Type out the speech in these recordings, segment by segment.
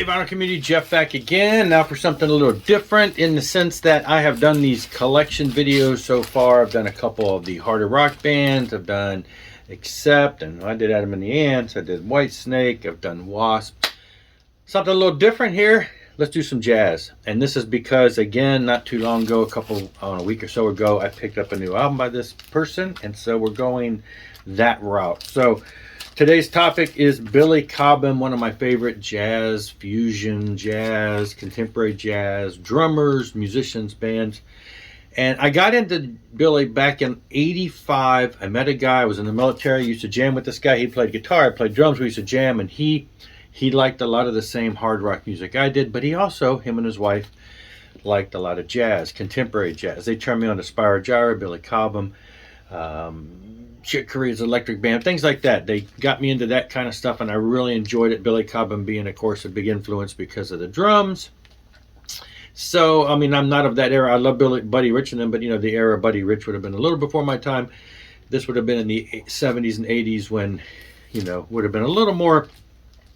Hey vinyl community, Jeff back again. Now for something a little different, in the sense that I have done these collection videos so far. I've done a couple of the harder rock bands. I've done Accept, and I did Adam and the Ants. I did Whitesnake. I've done Wasp. Something a little different here. Let's do some jazz. And this is because, again, not too long ago, a week or so ago, I picked up a new album by this person, and so we're going that route. So today's topic is Billy Cobham, one of my favorite jazz, fusion jazz, contemporary jazz, drummers, musicians, bands. And I got into Billy back in '85. I met a guy, I was in the military, used to jam with this guy. He played guitar, I played drums, we used to jam, and he liked a lot of the same hard rock music I did, but he also, him and his wife, liked a lot of jazz, contemporary jazz. They turned me on to Spyro Gyra, Billy Cobham, Chick Corea's Electric Band, things like that. They got me into that kind of stuff, and I really enjoyed it. Billy Cobham being, of course, a big influence because of the drums. So, I mean, I'm not of that era. I love Buddy Rich and them, but, you know, the era of Buddy Rich would have been a little before my time. This would have been in the 70s and 80s when, you know, would have been a little more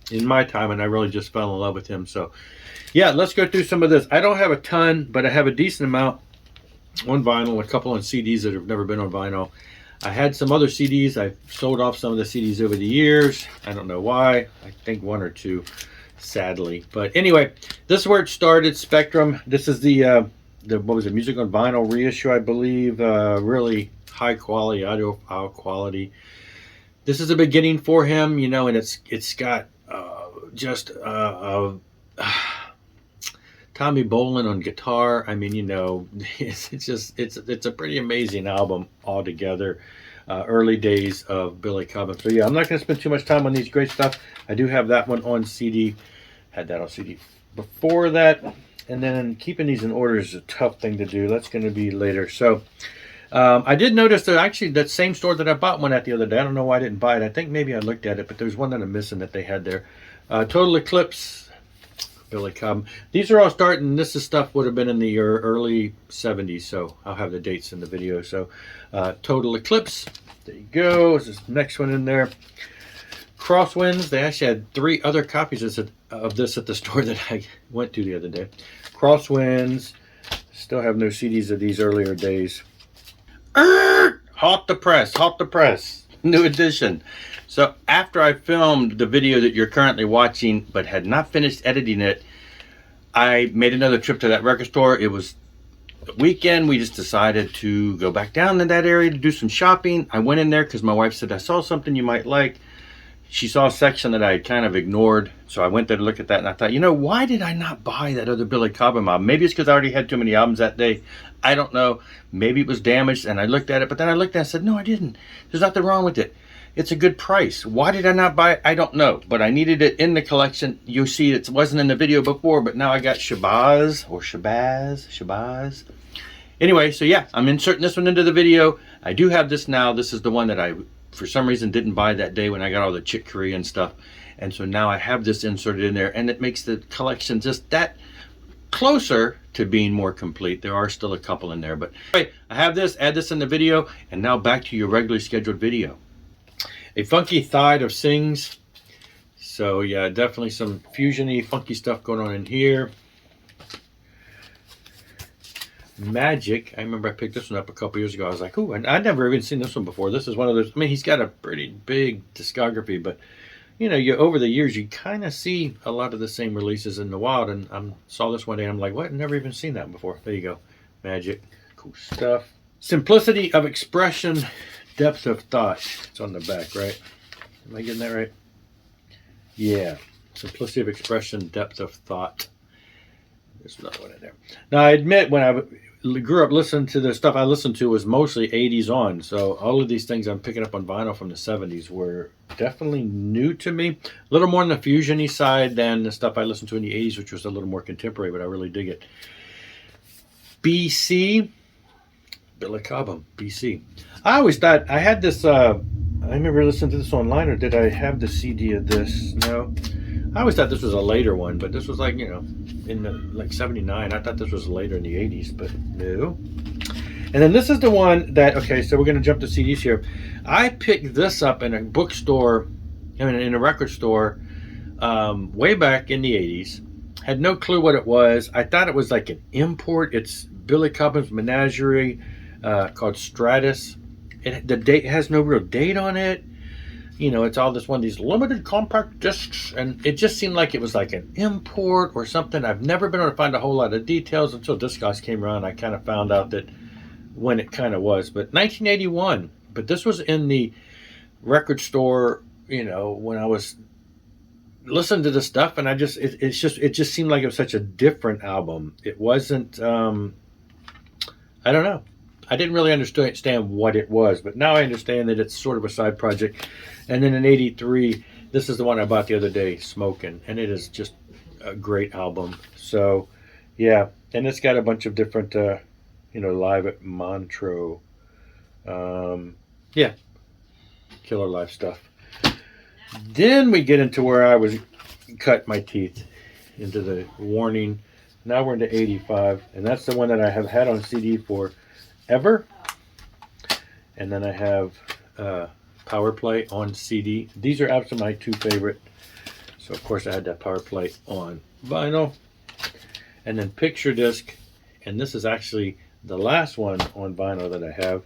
in my time, and I really just fell in love with him. So, yeah, let's go through some of this. I don't have a ton, but I have a decent amount on vinyl, a couple on CDs that have never been on vinyl. I had some other CDs. I sold off some of the CDs over the years. I don't know why. I think one or two, sadly. But anyway, this is where it started. Spectrum. This is the what was it? Music on Vinyl reissue, I believe. Really high quality audio quality. This is a beginning for him, you know, and it's got just Tommy Bolin on guitar. I mean, you know, it's a pretty amazing album altogether. Early days of Billy Cobham. So yeah, I'm not going to spend too much time on these great stuff. I do have that one on CD. Had that on CD before that, and then keeping these in order is a tough thing to do. That's going to be later. So I did notice that actually that same store that I bought one at the other day. I don't know why I didn't buy it. I think maybe I looked at it, but there's one that I'm missing that they had there. Total Eclipse, Billy Cobham. These are all starting. This is stuff would have been in the early 70s, so I'll have the dates in the video. So Total Eclipse, there you go. There's this next one in there. Crosswinds, they actually had 3 other copies of this at the store that I went to the other day. Crosswinds, still have no CDs of these earlier days. Hot the press, new edition. So after I filmed the video that you're currently watching, but had not finished editing it, I made another trip to that record store. It was the weekend. We just decided to go back down to that area to do some shopping. I went in there because my wife said, I saw something you might like. She saw a section that I had kind of ignored. So I went there to look at that, and I thought, you know, why did I not buy that other Billy Cobham album? Maybe it's because I already had too many albums that day. I don't know. Maybe it was damaged, and I looked at it, but then I looked at it and said, no, I didn't. There's nothing wrong with it. It's a good price. Why did I not buy it? I don't know, but I needed it in the collection. You see, it wasn't in the video before, but now I got Shabazz. Anyway, so yeah, I'm inserting this one into the video. I do have this now. This is the one that I, for some reason, didn't buy that day when I got all the Chick Corea and stuff. And so now I have this inserted in there, and it makes the collection just that closer to being more complete. There are still a couple in there, but anyway, I have this, add this in the video, and now back to your regularly scheduled video. A Funky Thide of Sings. So yeah, definitely some fusion-y, funky stuff going on in here. Magic. I remember I picked this one up a couple years ago. I was like, ooh, and I'd never even seen this one before. This is one of those, I mean, he's got a pretty big discography, but you know, over the years, you kind of see a lot of the same releases in the wild, and I saw this one day, and I'm like, what? I've never even seen that before. There you go. Magic. Cool stuff. Simplicity of Expression, Depth of Thought. It's on the back, right? Am I getting that right? Yeah. Simplicity of Expression, Depth of Thought. There's another one in there. Now, I admit, when I grew up listening to the stuff I listened to was mostly 80s on. So all of these things I'm picking up on vinyl from the 70s were definitely new to me. A little more on the fusion-y side than the stuff I listened to in the 80s, which was a little more contemporary, but I really dig it. BC, Billy Cobham, BC. I always thought I had this, I remember listening to this online, or did I have the CD of this? No. I always thought this was a later one, but this was like, you know, in the, like 79. I thought this was later in the 80s, but no. And then this is the one that, okay, so we're going to jump to CDs here. I picked this up in a bookstore, I mean, in a record store way back in the 80s. Had no clue what it was. I thought it was like an import. It's Billy Cobham's Menagerie, called Stratus. The date has no real date on it. You know, it's all this one of these limited compact discs, and it just seemed like it was like an import or something. I've never been able to find a whole lot of details until Discogs came around. I kind of found out that when it kind of was, but 1981. But this was in the record store, you know, when I was listening to the stuff, and it just seemed like it was such a different album. It wasn't. I don't know. I didn't really understand what it was, but now I understand that it's sort of a side project. And then in '83, this is the one I bought the other day, Smokin', and it is just a great album. So, yeah, and it's got a bunch of different, live at Montreux. Yeah, killer live stuff. Then we get into where I was cut my teeth into the Warning. Now we're into '85, and that's the one that I have had on CD for ever. And then I have Power Play on CD. These are absolutely my two favorite. So of course I had that Power Play on vinyl. And then Picture Disc, and this is actually the last one on vinyl that I have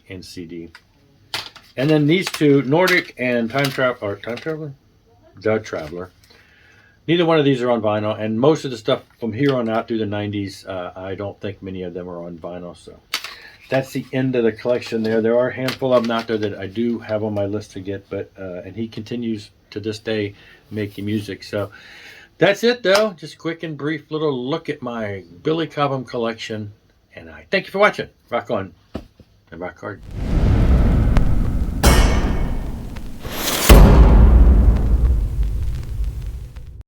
in CD. And then these two, Nordic and Time Traveler? The Traveler. Neither one of these are on vinyl, and most of the stuff from here on out through the 90s, I don't think many of them are on vinyl. So that's the end of the collection there. There are a handful of them out there that I do have on my list to get, but and he continues to this day making music. So that's it, though. Just a quick and brief little look at my Billy Cobham collection, and I thank you for watching. Rock on and rock hard.